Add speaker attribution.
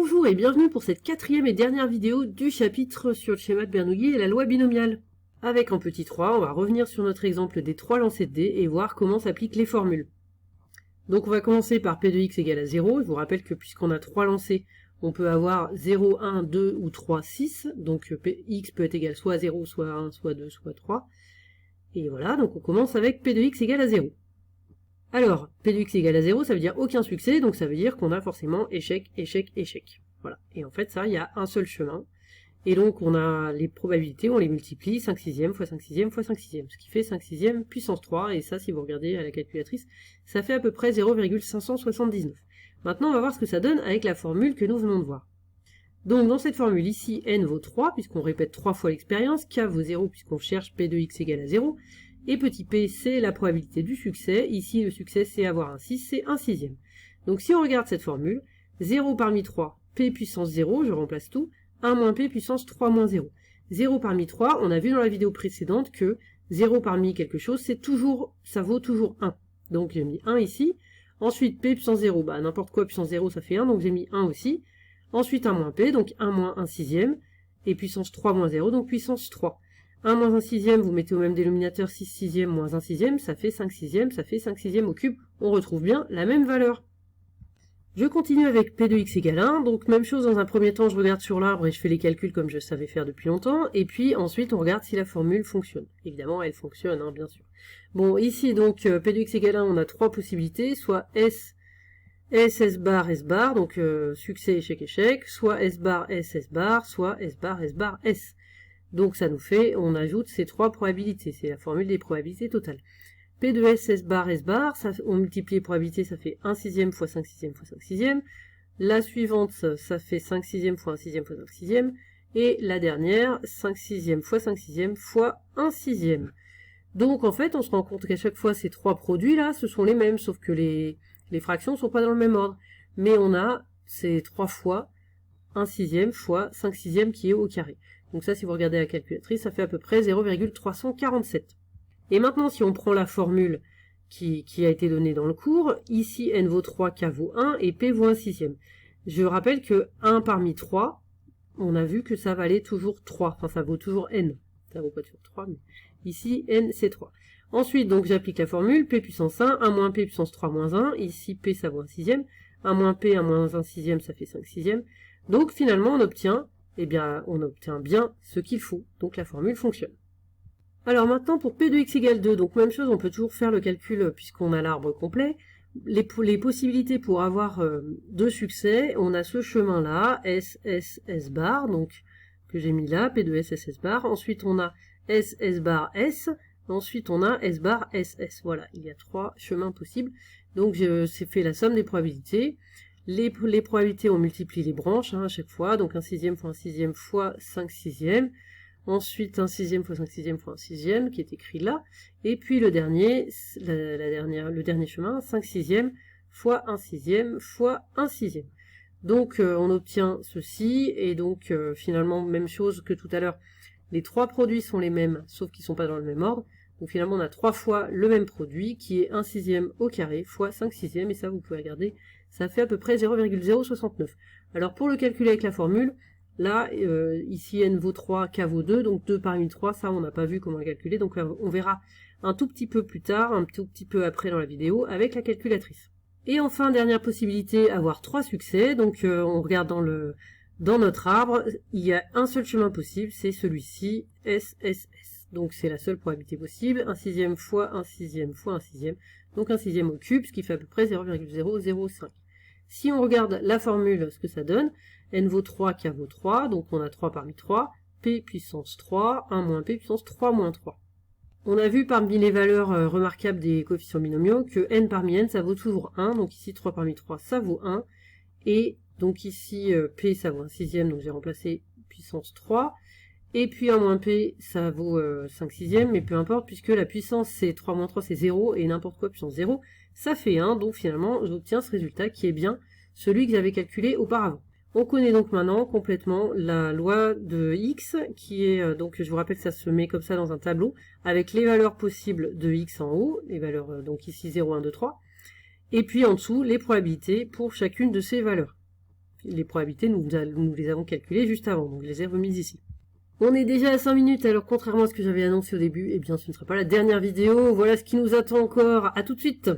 Speaker 1: Bonjour et bienvenue pour cette quatrième et dernière vidéo du chapitre sur le schéma de Bernoulli et la loi binomiale. Avec en petit 3, on va revenir sur notre exemple des 3 lancers de dés et voir comment s'appliquent les formules. Donc on va commencer par P de x égale à 0. Je vous rappelle que puisqu'on a 3 lancers, on peut avoir 0, 1, 2 ou 3, 6. Donc x peut être égal soit à 0, soit à 1, soit à 2, soit à 3. Et voilà, donc on commence avec P de x égale à 0. Alors, P de x égale à 0, ça veut dire aucun succès, donc ça veut dire qu'on a forcément échec, échec, échec. Voilà. Et en fait, ça, il y a un seul chemin. Et donc, on a les probabilités, on les multiplie, 5 sixièmes fois 5 sixièmes fois 5 sixièmes, ce qui fait 5 sixièmes puissance 3, et ça, si vous regardez à la calculatrice, ça fait à peu près 0,579. Maintenant, on va voir ce que ça donne avec la formule que nous venons de voir. Donc, dans cette formule ici, n vaut 3, puisqu'on répète 3 fois l'expérience, k vaut 0, puisqu'on cherche P de x égale à 0, et petit p, c'est la probabilité du succès. Ici, le succès, c'est avoir un 6, c'est 1 sixième. Donc, si on regarde cette formule, 0 parmi 3, p puissance 0, je remplace tout, 1 moins p puissance 3 moins 0. 0 parmi 3, on a vu dans la vidéo précédente que 0 parmi quelque chose, ça vaut toujours 1. Donc, j'ai mis 1 ici. Ensuite, p puissance 0, bah, n'importe quoi puissance 0, ça fait 1, donc j'ai mis 1 aussi. Ensuite, 1 moins p, donc 1 moins 1 sixième. Et puissance 3 moins 0, donc puissance 3. 1 moins 1 sixième, vous mettez au même dénominateur 6 sixièmes moins 1 sixième, ça fait 5 sixièmes, ça fait 5 sixièmes au cube. On retrouve bien la même valeur. Je continue avec P de x égale 1, donc même chose dans un premier temps, je regarde sur l'arbre et je fais les calculs comme je savais faire depuis longtemps, et puis ensuite on regarde si la formule fonctionne. Évidemment, elle fonctionne, hein, bien sûr. Bon, ici donc, P de x égale 1, on a trois possibilités, soit S bar, donc succès, échec, échec, soit S bar, soit S bar, S. Donc ça nous fait, on ajoute ces trois probabilités, c'est la formule des probabilités totales. P de S bar, ça, on multiplie les probabilités, ça fait 1 sixième fois 5 sixièmes fois 5 sixièmes. La suivante, ça fait 5 sixièmes fois 1 sixième fois 5 sixièmes. Et la dernière, 5 sixièmes fois 5 sixièmes fois 1 sixième. Donc en fait, on se rend compte qu'à chaque fois, ces trois produits-là, ce sont les mêmes, sauf que les fractions ne sont pas dans le même ordre. Mais on a ces 3 fois 1 sixième fois 5 sixièmes qui est au carré. Donc ça, si vous regardez la calculatrice, ça fait à peu près 0,347. Et maintenant, si on prend la formule qui a été donnée dans le cours, ici, n vaut 3, k vaut 1, et p vaut 1 sixième. Je rappelle que 1 parmi 3, on a vu que ça valait toujours 3. Enfin, ça vaut toujours n. Ça vaut pas toujours 3, mais ici, n, c'est 3. Ensuite, donc, j'applique la formule, p puissance 1, 1 moins p puissance 3 moins 1. Ici, p, ça vaut 1 sixième. 1 moins p, 1 moins 1 sixième, ça fait 5 sixièmes. Donc, finalement, on obtient bien ce qu'il faut. Donc, la formule fonctionne. Alors maintenant, pour P de x égale 2, donc même chose, on peut toujours faire le calcul puisqu'on a l'arbre complet. Les possibilités pour avoir deux succès, on a ce chemin-là, S bar, donc que j'ai mis là, P de S bar. Ensuite, on a S bar, S. Ensuite, on a S bar, SS. Voilà, il y a trois chemins possibles. Donc, j'ai fait la somme des probabilités. Les probabilités, on multiplie les branches à chaque fois. Donc, 1 sixième fois 1 sixième fois 5 sixièmes. Ensuite, 1 sixième fois 5 sixièmes fois 1 sixième, qui est écrit là. Et puis le dernier, le dernier chemin, 5 sixièmes fois 1 sixième fois 1 sixième. Donc, on obtient ceci, et donc, finalement, même chose que tout à l'heure. Les trois produits sont les mêmes, sauf qu'ils ne sont pas dans le même ordre. Donc, finalement, on a 3 fois le même produit, qui est 1 sixième au carré fois 5 sixièmes, et ça, vous pouvez regarder, ça fait à peu près 0,069. Alors, pour le calculer avec la formule, là, ici, n vaut 3, k vaut 2, donc 2 parmi 3, ça, on n'a pas vu comment le calculer, donc on verra un tout petit peu plus tard, un tout petit peu après dans la vidéo, avec la calculatrice. Et enfin, dernière possibilité, avoir 3 succès, donc on regarde dans notre arbre, il y a un seul chemin possible, c'est celui-ci, SSS. Donc c'est la seule probabilité possible, 1 sixième fois 1 sixième fois 1 sixième, donc 1 sixième au cube, ce qui fait à peu près 0,005. Si on regarde la formule, ce que ça donne, n vaut 3, k vaut 3, donc on a 3 parmi 3, p puissance 3, 1 moins p puissance 3 moins 3. On a vu parmi les valeurs remarquables des coefficients binomiaux que n parmi n, ça vaut toujours 1, donc ici 3 parmi 3, ça vaut 1, et donc ici p, ça vaut 1 sixième, donc j'ai remplacé puissance 3, et puis 1 moins p, ça vaut 5 sixièmes, mais peu importe, puisque la puissance c'est 3 moins 3, c'est 0, et n'importe quoi puissance 0, ça fait 1, donc finalement j'obtiens ce résultat qui est bien celui que j'avais calculé auparavant. On connaît donc maintenant complètement la loi de x, qui est, donc je vous rappelle que ça se met comme ça dans un tableau, avec les valeurs possibles de x en haut, les valeurs donc ici 0, 1, 2, 3, et puis en dessous les probabilités pour chacune de ces valeurs. Les probabilités, nous les avons calculées juste avant, donc je les ai remises ici. On est déjà à 5 minutes, alors contrairement à ce que j'avais annoncé au début, eh bien ce ne sera pas la dernière vidéo. Voilà ce qui nous attend encore. À tout de suite.